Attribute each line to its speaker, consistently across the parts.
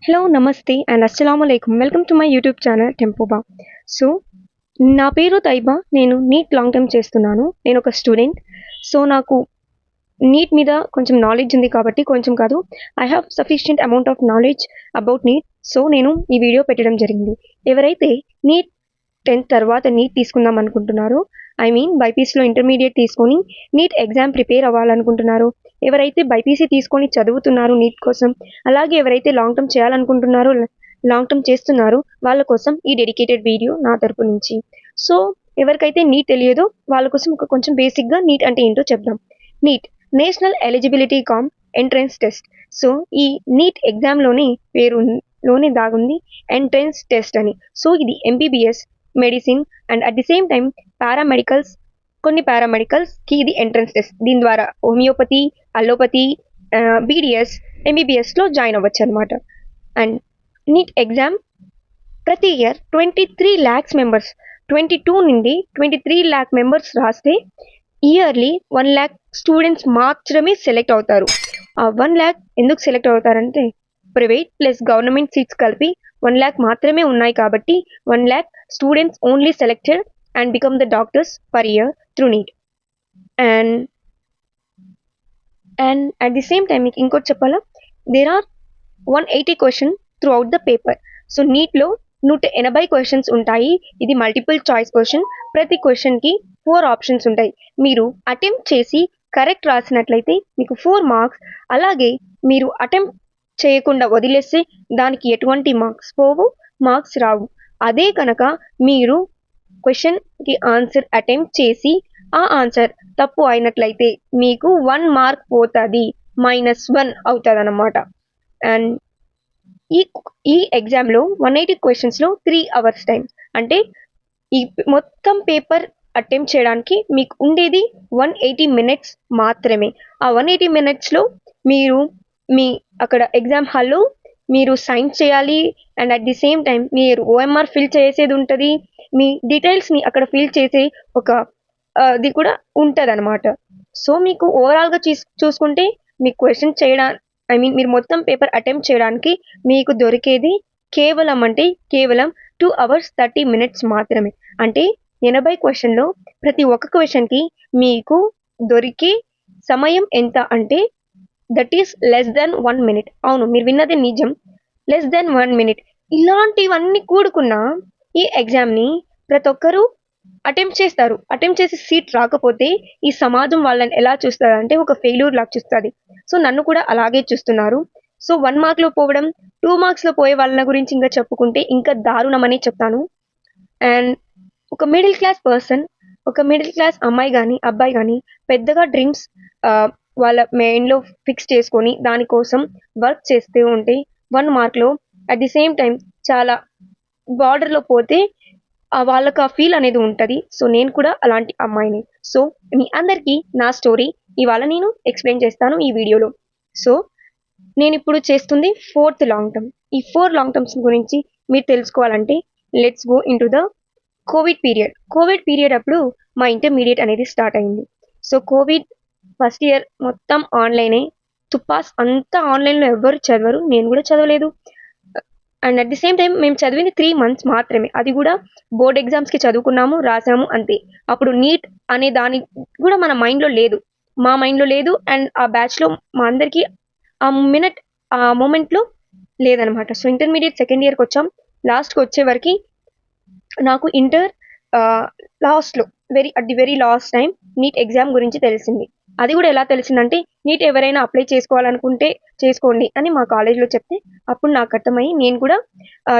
Speaker 1: Hello నమస్తే and అస్సలాముఅలైకుం welcome to my YouTube channel టెంపోబా. సో నా పేరు తైబా. నేను నీట్ లాంగ్ టర్మ్ చేస్తున్నాను. నేను ఒక స్టూడెంట్. సో నాకు నీట్ మీద కొంచెం నాలెడ్జ్ ఉంది కాబట్టి కొంచెం కాదు, I have sufficient amount of knowledge about NEET. So నేను ఈ వీడియో పెట్టడం జరిగింది. ఎవరైతే నీట్ 10th తర్వాత నీట్ తీసుకుందాం అనుకుంటున్నారో, ఐ మీన్ బైపీసీలో ఇంటర్మీడియట్ తీసుకొని నీట్ ఎగ్జామ్ ప్రిపేర్ అవ్వాలనుకుంటున్నారో, ఎవరైతే బైపీసీ తీసుకొని చదువుతున్నారు నీట్ కోసం, అలాగే ఎవరైతే లాంగ్ టర్మ్ చేయాలనుకుంటున్నారో, లాంగ్ టర్మ్ చేస్తున్నారు వాళ్ళ కోసం ఈ డెడికేటెడ్ వీడియో నా తరపు నుంచి. సో ఎవరికైతే నీట్ తెలియదో వాళ్ళ కోసం కొంచెం బేసిక్గా నీట్ అంటే ఏంటో చెప్దాం. NEET national eligibility cum entrance test. So ఈ నీట్ ఎగ్జామ్లోని పేరులోనే దాగుంది ఎంట్రన్స్ టెస్ట్ అని. సో ఇది MBBS, medicine and at the same time paramedicals, కొన్ని పారామెడికల్స్కి ఇది ఎంట్రన్స్ టెస్ట్. దీని ద్వారా హోమియోపతి, అలోపతి, బీడిఎస్, ఎంబీబీఎస్లో జాయిన్ అవ్వచ్చు అనమాట. అండ్ నీట్ ఎగ్జామ్ ప్రతి ఇయర్ 23 lakhs మెంబర్స్, 22 నుండి 23 lakh మెంబర్స్ రాస్తే ఇయర్లీ 1 lakh స్టూడెంట్స్ మాత్రమే సెలెక్ట్ అవుతారు. ఆ 1 lakh ఎందుకు select అవుతారంటే private plus government seats కలిపి 1 lakh మాత్రమే ఉన్నాయి కాబట్టి 1 lakh students only selected and become the doctors per year through NEET. And at the same time మీకు ఇంకోటి చెప్పాలా, there are 180 question throughout the paper. So నీట్లో 180 questions ఉంటాయి. ఇది మల్టిపుల్ చాయిస్ క్వశ్చన్. ప్రతి క్వశ్చన్కి 4 ఆప్షన్స్ ఉంటాయి. మీరు అటెంప్ట్ చేసి కరెక్ట్ రాసినట్లయితే మీకు 4 మార్క్స్. అలాగే మీరు అటెంప్ట్ చేయకుండా వదిలేస్తే దానికి ఎటువంటి మార్క్స్ పోవు, మార్క్స్ రావు. అదే కనుక మీరు క్వశ్చన్కి ఆన్సర్ అటెంప్ట్ చేసి ఆ ఆన్సర్ తప్పు అయినట్లయితే మీకు 1 మార్క్ పోతుంది, -1 అవుతుంది అన్నమాట. అండ్ ఈ ఎగ్జామ్లో 180 క్వశ్చన్స్లో 3 hours టైం. అంటే ఈ మొత్తం పేపర్ అటెంప్ట్ చేయడానికి మీకు ఉండేది 180 minutes మాత్రమే. ఆ 180 minutesలో మీరు మీ అక్కడ ఎగ్జామ్ హాల్లో మీరు సైన్ చేయాలి. And at the same time మీరు ఓఎంఆర్ ఫిల్ చేసేది ఉంటుంది. మీ డీటెయిల్స్ని అక్కడ ఫిల్ చేసే ఒక అది కూడా ఉంటుంది అనమాట. సో మీకు ఓవరాల్గా చూసుకుంటే మీకు క్వశ్చన్ చేయడానికి, ఐ మీన్ మీరు మొత్తం పేపర్ అటెంప్ట్ చేయడానికి మీకు దొరికేది కేవలం 2 hours 30 minutes మాత్రమే. అంటే 80 క్వశ్చన్లో ప్రతి ఒక్క క్వశ్చన్కి మీకు దొరికే సమయం ఎంత అంటే that is less than 1 minute. అవును, మీరు విన్నది నిజం, less than 1 minute. ఇలాంటివన్నీ కూడుకున్న ఈ ఎగ్జామ్ని ప్రతి ఒక్కరూ అటెంప్ట్ చేస్తారు. అటెంప్ట్ చేసి సీట్ రాకపోతే ఈ సమాజం వాళ్ళని ఎలా చూస్తుంది అంటే ఒక ఫెయిల్యూర్ లాగా చూస్తుంది. సో నన్ను కూడా అలాగే చూస్తున్నారు. సో 1 మార్క్లో పోవడం, 2 మార్క్స్లో పోయే వాళ్ళ గురించి ఇంకా చెప్పుకుంటే ఇంకా దారుణమని చెప్తాను. అండ్ ఒక మిడిల్ క్లాస్ అమ్మాయి కానీ అబ్బాయి కానీ పెద్దగా డ్రీమ్స్ వాళ్ళ మైండ్లో ఫిక్స్ చేసుకొని దానికోసం వర్క్ చేస్తూ ఉంటే 1 మార్క్లో అట్ ది సేమ్ టైం చాలా బార్డర్లో పోతే వాళ్ళకి ఆ ఫీల్ అనేది ఉంటుంది. సో నేను కూడా అలాంటి అమ్మాయిని. సో మీ అందరికీ నా స్టోరీ ఇవాళ నేను ఎక్స్ప్లెయిన్ చేస్తాను ఈ వీడియోలో. సో నేను ఇప్పుడు చేస్తుంది 4th లాంగ్ టర్మ్. ఈ 4 లాంగ్ టర్మ్స్ గురించి మీరు తెలుసుకోవాలంటే let's go in to the Covid period అప్పుడు మా ఇంటర్మీడియట్ అనేది స్టార్ట్ అయింది. సో కోవిడ్ ఫస్ట్ ఇయర్ మొత్తం ఆన్లైనే. తుపాస్ అంతా ఆన్లైన్లో ఎవరు చదవరు, నేను కూడా చదవలేదు. And at the same time మేము చదివింది 3 months మాత్రమే. అది కూడా బోర్డ్ ఎగ్జామ్స్కి చదువుకున్నాము, రాసాము అంతే. అప్పుడు నీట్ అనే దాని కూడా మన మైండ్లో లేదు, మా మైండ్లో లేదు. అండ్ ఆ బ్యాచ్లో మా అందరికీ ఆ మూమెంట్లో లేదనమాట. సో ఇంటర్మీడియట్ సెకండ్ ఇయర్కి వచ్చాం. లాస్ట్కి వచ్చేవరకు నాకు ఇంటర్ లాస్ట్లో at the very last time NEET exam గురించి తెలిసింది. అది కూడా ఎలా తెలిసిందంటే నీట్ ఎవరైనా అప్లై చేసుకోవాలనుకుంటే చేసుకోండి అని మా కాలేజ్లో చెప్తే అప్పుడు నాకు అర్థమయ్యి నేను కూడా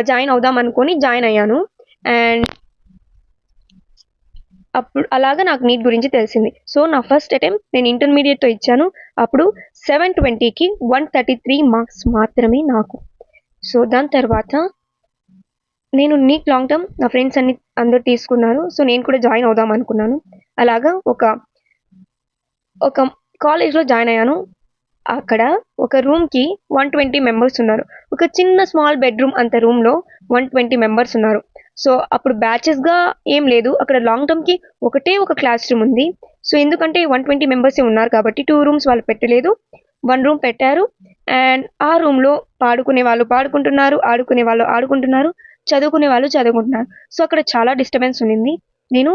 Speaker 1: జాయిన్ అవుదాం అనుకొని జాయిన్ అయ్యాను. అండ్ అప్పుడు అలాగా నాకు నీట్ గురించి తెలిసింది. సో నా ఫస్ట్ అటెంప్ట్ నేను ఇంటర్మీడియట్తో ఇచ్చాను. అప్పుడు 720కి 133 మార్క్స్ మాత్రమే నాకు. సో దాని తర్వాత నేను నీట్ లాంగ్ టర్మ్ నా ఫ్రెండ్స్ అందరు తీసుకున్నారు. సో నేను కూడా జాయిన్ అవుదాం అనుకున్నాను. అలాగా ఒక కాలేజ్లో జాయిన్ అయ్యాను. అక్కడ ఒక రూమ్కి 120 members ఉన్నారు. ఒక చిన్న స్మాల్ బెడ్రూమ్ అంత రూమ్లో 120 members ఉన్నారు. సో అప్పుడు బ్యాచెస్గా ఏం లేదు. అక్కడ లాంగ్ టర్మ్కి ఒకటే ఒక క్లాస్ రూమ్ ఉంది. సో ఎందుకంటే 120 members ఉన్నారు కాబట్టి 2 rooms వాళ్ళు పెట్టలేదు. వన్ రూమ్ పెట్టారు. అండ్ ఆ రూమ్లో పాడుకునే వాళ్ళు పాడుకుంటున్నారు, ఆడుకునే వాళ్ళు ఆడుకుంటున్నారు, చదువుకునే వాళ్ళు చదువుకుంటున్నారు. సో అక్కడ చాలా డిస్టర్బెన్స్ ఉండింది. నేను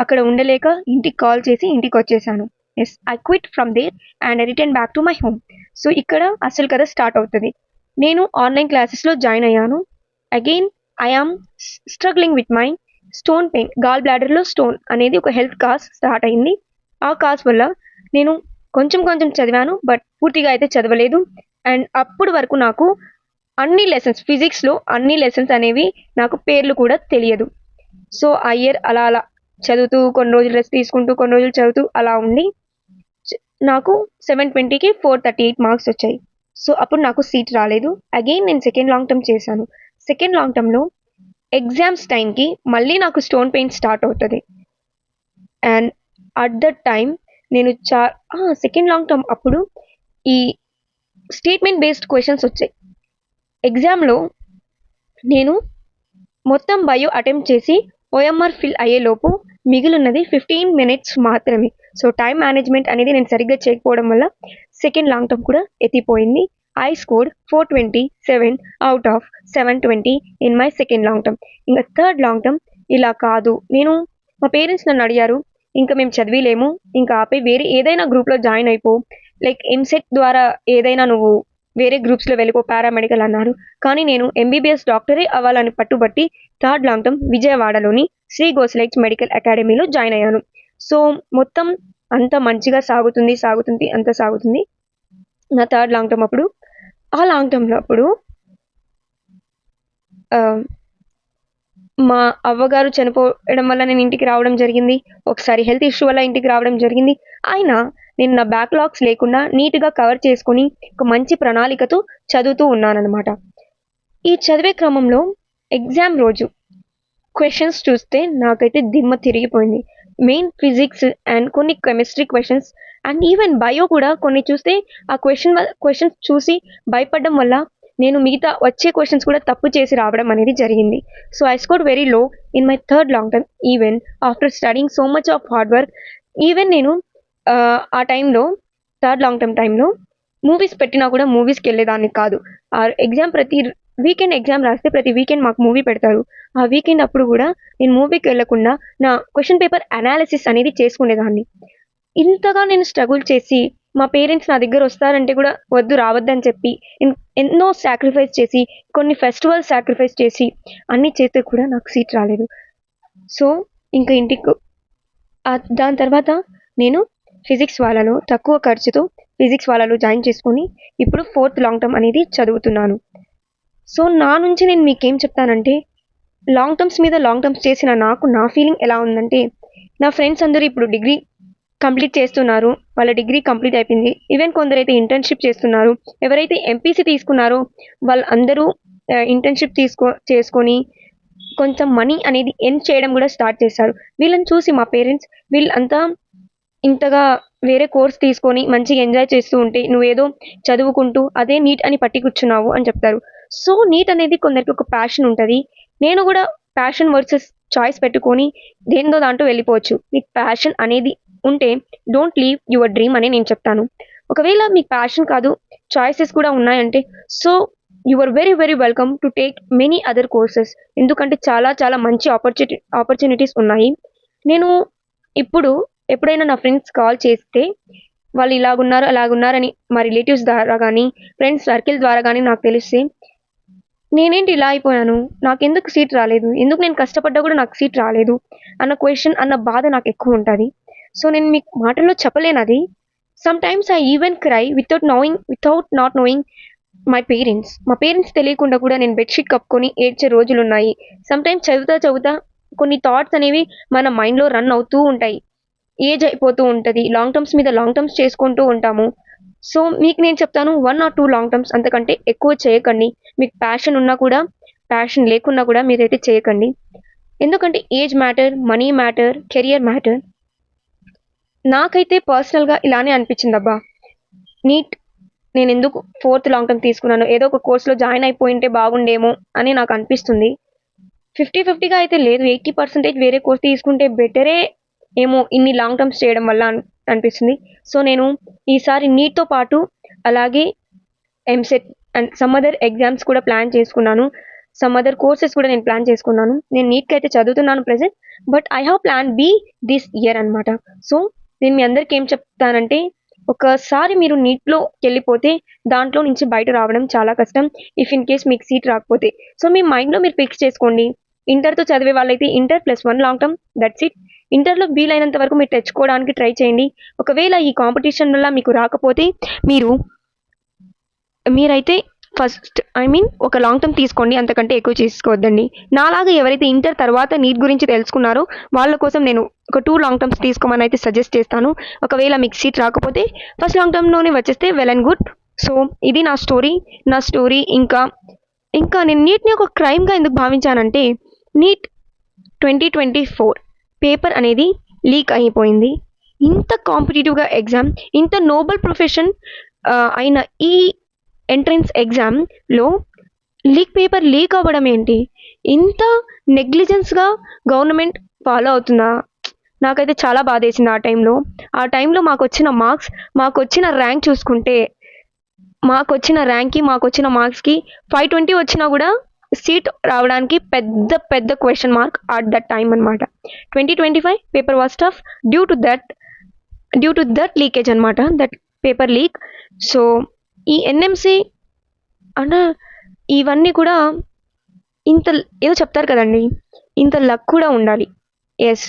Speaker 1: అక్కడ ఉండలేక ఇంటికి కాల్ చేసి ఇంటికి వచ్చేసాను. Yes, I quit from there and I return back to my home. So ఇక్కడ అసలు కథ స్టార్ట్ అవుతుంది. నేను ఆన్లైన్ క్లాసెస్లో జాయిన్ అయ్యాను. Again I am struggling with my stone pain. Gall బ్లాడర్లో స్టోన్ అనేది ఒక హెల్త్ కాజ్ స్టార్ట్ అయింది. ఆ కాజ్ వల్ల నేను కొంచెం కొంచెం చదివాను, బట్ పూర్తిగా అయితే చదవలేదు. అండ్ అప్పుడు వరకు నాకు అన్ని లెసన్స్, ఫిజిక్స్లో అన్ని లెసన్స్ అనేవి నాకు పేర్లు కూడా తెలియదు. సో ఆ ఇయర్ అలా అలా చదువుతూ కొన్ని రోజులు రెస్ట్ తీసుకుంటూ కొన్ని రోజులు చదువుతూ అలా ఉండి నాకు 720కి 438 మార్క్స్ వచ్చాయి. సో అప్పుడు నాకు సీట్ రాలేదు. అగైన్ నేను సెకండ్ లాంగ్ టర్మ్ చేశాను. సెకండ్ లాంగ్ టర్మ్లో ఎగ్జామ్స్ టైంకి మళ్ళీ నాకు స్టోన్ పెయిన్ స్టార్ట్ అవుతుంది. అండ్ అట్ దట్ టైం నేను సెకండ్ లాంగ్ టర్మ్ అప్పుడు ఈ స్టేట్మెంట్ బేస్డ్ క్వశ్చన్స్ వచ్చాయి. ఎగ్జామ్లో నేను మొత్తం బయో అటెంప్ట్ చేసి ఓఎంఆర్ ఫిల్ అయ్యేలోపు మిగిలినది 15 మినిట్స్ మాత్రమే. సో టైం మేనేజ్మెంట్ అనేది నేను సరిగ్గా చేయకపోవడం వల్ల సెకండ్ లాంగ్ టర్మ్ కూడా ఎత్తిపోయింది. I scored 427 out of 720 in my second long term. ఇంకా థర్డ్ లాంగ్ టర్మ్ ఇలా కాదు. మా పేరెంట్స్ నన్ను అడిగారు, ఇంకా మేము చదివిలేము, ఇంకా ఆపై వేరే ఏదైనా గ్రూప్లో జాయిన్ అయిపో, లైక్ ఎంసెట్ ద్వారా ఏదైనా నువ్వు వేరే గ్రూప్స్లో వెళ్ళిపో, పారామెడికల్ అన్నారు. కానీ నేను ఎంబీబీఎస్ డాక్టరే అవ్వాలని పట్టుబట్టి థర్డ్ లాంగ్ టర్మ్ విజయవాడలోని శ్రీ గోసలైట్స్ మెడికల్ అకాడమీలో జాయిన్ అయ్యాను. సో మొత్తం అంత మంచిగా సాగుతుంది. నా థర్డ్ లాంగ్ టర్మ్ అప్పుడు, ఆ లాంగ్ టర్మ్లో అప్పుడు మా అవ్వగారు చనిపోవడం వల్ల నేను ఇంటికి రావడం జరిగింది. ఒకసారి హెల్త్ ఇష్యూ వల్ల ఇంటికి రావడం జరిగింది. అయినా నేను నా బ్యాక్లాగ్స్ లేకుండా నీట్గా కవర్ చేసుకొని ఒక మంచి ప్రణాళికతో చదువుతూ ఉన్నానన్నమాట. ఈ చదివే క్రమంలో ఎగ్జామ్ రోజు క్వశ్చన్స్ చూస్తే నాకైతే దిమ్మ తిరిగిపోయింది. మెయిన్ ఫిజిక్స్ అండ్ కొన్ని chemistry questions and even bio కూడా కొన్ని చూస్తే ఆ క్వశ్చన్స్ చూసి భయపడడం వల్ల నేను మిగతా వచ్చే క్వశ్చన్స్ కూడా తప్పు చేసి రావడం అనేది జరిగింది. So I scored very low in my third long term even after studying so much of hard work. Even నేను ఆ టైంలో థర్డ్ లాంగ్ టర్మ్ టైంలో మూవీస్ పెట్టినా కూడా మూవీస్కి వెళ్ళేదాన్ని కాదు. ఆ ఎగ్జామ్ ప్రతి వీకెండ్ ఎగ్జామ్ రాస్తే ప్రతి వీకెండ్ మాకు మూవీ పెడతారు. ఆ వీకెండ్ అప్పుడు కూడా నేను మూవీకి వెళ్ళకుండా నా క్వశ్చన్ పేపర్ అనాలిసిస్ అనేది చేసుకునేదాన్ని. ఇంతగా నేను స్ట్రగుల్ చేసి మా పేరెంట్స్ నా దగ్గర వస్తారంటే కూడా వద్దు, రావద్దని చెప్పి ఎన్నో సాక్రిఫైస్ చేసి, కొన్ని ఫెస్టివల్స్ సాక్రిఫైస్ చేసి అన్నీ చేస్తే కూడా నాకు సీట్ రాలేదు. సో ఇంకా ఇంటికి దాని తర్వాత నేను ఫిజిక్స్ వాళ్ళలో తక్కువ ఖర్చుతో ఫిజిక్స్ వాళ్ళలో జాయిన్ చేసుకొని ఇప్పుడు ఫోర్త్ లాంగ్ టర్మ్ అనేది చదువుతున్నాను. సో నా నుంచి నేను మీకేం చెప్తానంటే, లాంగ్ టర్మ్స్ మీద లాంగ్ టర్మ్స్ చేసిన నాకు నా ఫీలింగ్ ఎలా ఉందంటే, నా ఫ్రెండ్స్ అందరూ ఇప్పుడు డిగ్రీ కంప్లీట్ చేస్తున్నారు. వాళ్ళ డిగ్రీ కంప్లీట్ అయిపోయింది. ఈవెన్ కొందరైతే ఇంటర్న్షిప్ చేస్తున్నారు. ఎవరైతే ఎంపీసీ తీసుకున్నారో వాళ్ళందరూ ఇంటర్న్షిప్ చేసుకొని కొంచెం మనీ అనేది ఎర్న్ చేయడం కూడా స్టార్ట్ చేశారు. వీళ్ళని చూసి మా పేరెంట్స్ వీళ్ళంతా ఇంతగా వేరే కోర్స్ తీసుకొని మంచిగా ఎంజాయ్ చేస్తూ ఉంటే నువ్వేదో చదువుకుంటూ అదే నీట్ అని పట్టి కూర్చున్నావు అని చెప్తారు. సో నీట్ అనేది కొందరికి ఒక ప్యాషన్ ఉంటుంది. నేను కూడా ప్యాషన్ వర్సెస్ చాయిస్ పెట్టుకొని దేనిదో దాంట్లో వెళ్ళిపోవచ్చు. మీకు ప్యాషన్ అనేది ఉంటే డోంట్ లీవ్ యువర్ డ్రీమ్ అని నేను చెప్తాను. ఒకవేళ మీకు ప్యాషన్ కాదు, చాయిసెస్ కూడా ఉన్నాయంటే, so you are very very welcome to take many other courses. ఎందుకంటే చాలా చాలా మంచి ఆపర్చునిటీస్ ఉన్నాయి. నేను ఇప్పుడు ఎప్పుడైనా నా ఫ్రెండ్స్ కాల్ చేస్తే వాళ్ళు ఇలాగున్నారు అలాగున్నారని మా రిలేటివ్స్ ద్వారా కానీ ఫ్రెండ్స్ సర్కిల్ ద్వారా కానీ నాకు తెలిస్తే, నేనేంటి ఇలా అయిపోయాను, నాకెందుకు సీట్ రాలేదు, ఎందుకు నేను కష్టపడ్డా కూడా నాకు సీట్ రాలేదు అన్న క్వశ్చన్, అన్న బాధ నాకు ఎక్కువ ఉంటుంది. సో నేను మీకు మాటల్లో చెప్పలేను అది. Some times I even cry without not knowing my parents. మా పేరెంట్స్ తెలియకుండా కూడా నేను బెడ్షీట్ కప్పుకొని ఏడ్చే రోజులు ఉన్నాయి. సమ్ టైమ్స్ చదువుతా కొన్ని థాట్స్ అనేవి మన మైండ్లో రన్ అవుతూ ఉంటాయి. ఏజ్ అయిపోతూ ఉంటుంది, లాంగ్ టర్మ్స్ మీద లాంగ్ టర్మ్స్ చేసుకుంటూ ఉంటాము. సో మీకు నేను చెప్తాను, 1 or 2 లాంగ్ టర్మ్స్, అంతకంటే ఎక్కువ చేయకండి. మీకు ప్యాషన్ ఉన్నా కూడా ప్యాషన్ లేకున్నా కూడా మీరైతే చేయకండి. ఎందుకంటే age matter, money matter, career matter. నాకైతే పర్సనల్గా ఇలానే అనిపించింది అబ్బా, నీట్ నేను ఎందుకు ఫోర్త్ లాంగ్ టర్మ్ తీసుకున్నాను, ఏదో ఒక కోర్స్లో జాయిన్ అయిపోయింటే బాగుండేమో అని నాకు అనిపిస్తుంది. 50-50గా అయితే లేదు, 80% వేరే కోర్స్ తీసుకుంటే బెటరే ఏమో ఇన్ని లాంగ్ టర్మ్స్ చేయడం వల్ల అనిపిస్తుంది. సో నేను ఈసారి నీట్తో పాటు అలాగే EAMCET and some other exams కూడా ప్లాన్ చేసుకున్నాను. సమ్ అదర్ కోర్సెస్ కూడా నేను ప్లాన్ చేసుకున్నాను. నేను నీట్‌కి అయితే చదువుతున్నాను present. But I have plan b this year అనమాట. సో, నేను మీ అందరికి ఏం చెప్తానంటే, ఒకసారి మీరు నీట్‌లోకెళ్ళిపోతే దాంట్లో నుంచి బయట రావడం చాలా కష్టం. ఇఫ్ ఇన్ కేస్ మీకు సీట్ రాకపోతే. సో, మీ మైండ్‌లో మీరు ఫిక్స్ చేసుకోండి. ఇంటర్‌తో చదివే వాళ్ళైతే inter +1 long term that's it. ఇంటర్‌లో వీలైనంత వరకు మీరు తెచ్చుకోవడానికి ట్రై చేయండి. ఒకవేళ ఈ కాంపిటీషన్ వల్ల మీకు రాకపోతే మీరైతే ఫస్ట్ ఒక లాంగ్ టర్మ్ తీసుకోండి. అంతకంటే ఎక్కువ తీసుకోవద్దండి. నాలాగా ఎవరైతే ఇంటర్ తర్వాత నీట్ గురించి తెలుసుకున్నారో వాళ్ళ కోసం నేను ఒక 2 లాంగ్ టర్మ్స్ తీసుకోమని అయితే సజెస్ట్ చేస్తాను. ఒకవేళ మీకు సీట్ రాకపోతే ఫస్ట్ లాంగ్ టర్మ్‌లోనే వచ్చేస్తే వెల్ అండ్ గుడ్. సో, ఇది నా స్టోరీ ఇంకా నేను నీట్‌ని ఒక క్రైమ్‌గా ఎందుకు భావించానంటే, నీట్ 2024 పేపర్ అనేది లీక్ అయిపోయింది. ఇంత కాంపిటీటివ్‌గా ఎగ్జామ్, ఇంత నోబెల్ ప్రొఫెషన్ అయిన ఈ ఎంట్రన్స్ ఎగ్జామ్‌లో పేపర్ లీక్ అవ్వడం ఏంటి? ఇంత నెగ్లిజెన్స్‌గా గవర్నమెంట్ ఫాలో అవుతుందా? నాకైతే చాలా బాధేసింది ఆ టైంలో. ఆ టైంలో మాకొచ్చిన ర్యాంక్ చూసుకుంటే, మాకొచ్చిన మార్క్స్‌కి 520 వచ్చినా గూడా సీట్ రావడానికి పెద్ద question mark at that time అనమాట. 2025 paper was tough due to that leakage అనమాట. That paper leak. సో, ఈ ఎన్ఎంసీ అంటే ఇవన్నీ కూడా ఇంత ఏదో చెప్తారు కదండీ! ఇంత లక్ కూడా ఉండాలి. యెస్.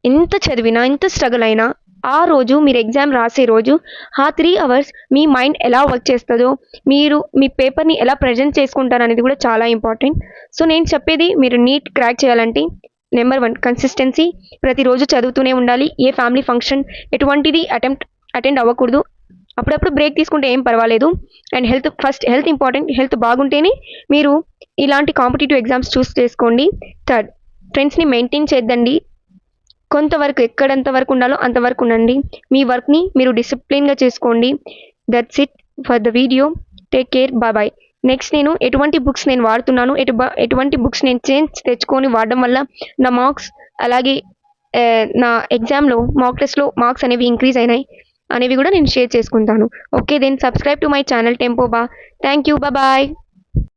Speaker 1: ఎంత చదివినా, ఎంత స్ట్రగుల్ అయినా ఆ రోజు మీరు ఎగ్జామ్ రాసే రోజు ఆ 3 అవర్స్ మీ మైండ్ ఎలా వర్క్ చేస్తదో, మీరు మీ పేపర్‌ని ఎలా ప్రెజెంట్ చేసుకుంటారనేది కూడా చాలా ఇంపార్టెంట్. సో, నేను చెప్పేది మీరు నీట్ క్రాక్ చేయాలంటే నంబర్ 1 కన్సిస్టెన్సీ. ప్రతిరోజు చదువుతూనే ఉండాలి. ఏ ఫ్యామిలీ ఫంక్షన్ ఎటువంటిది అటెండ్ అవ్వకూడదు. అప్పుడప్పుడు బ్రేక్ తీసుకుంటే ఏం పర్వాలేదు. And health important. హెల్త్ బాగుంటేనే మీరు ఇలాంటి కాంపిటీటివ్ ఎగ్జామ్స్ చూస్ చేసుకోండి. థర్డ్, ఫ్రెండ్స్‌ని మెయింటైన్ చేద్దండి. కొంతవరకు ఎక్కడెంత వరకు ఉండాలో అంతవరకు ఉండండి. మీ వర్క్‌ని మీరు డిసిప్లిన్‌గా చేసుకోండి. That's it for the video. Take care. Bye. Next నేను ఎటువంటి బుక్స్ నేను వాడుతున్నాను, ఎటువంటి బుక్స్ నేను తెచ్చుకొని వాడడం వల్ల నా మార్క్స్ అలాగే నా ఎగ్జామ్‌లో మాక్ టెస్ట్‌లో మార్క్స్ అనేవి ఇంక్రీజ్ అయినాయి అనేవి కూడా నేను షేర్ చేసుకుంటాను. Okay then subscribe to my channel టెంపో బా. Thank you. బాయ్.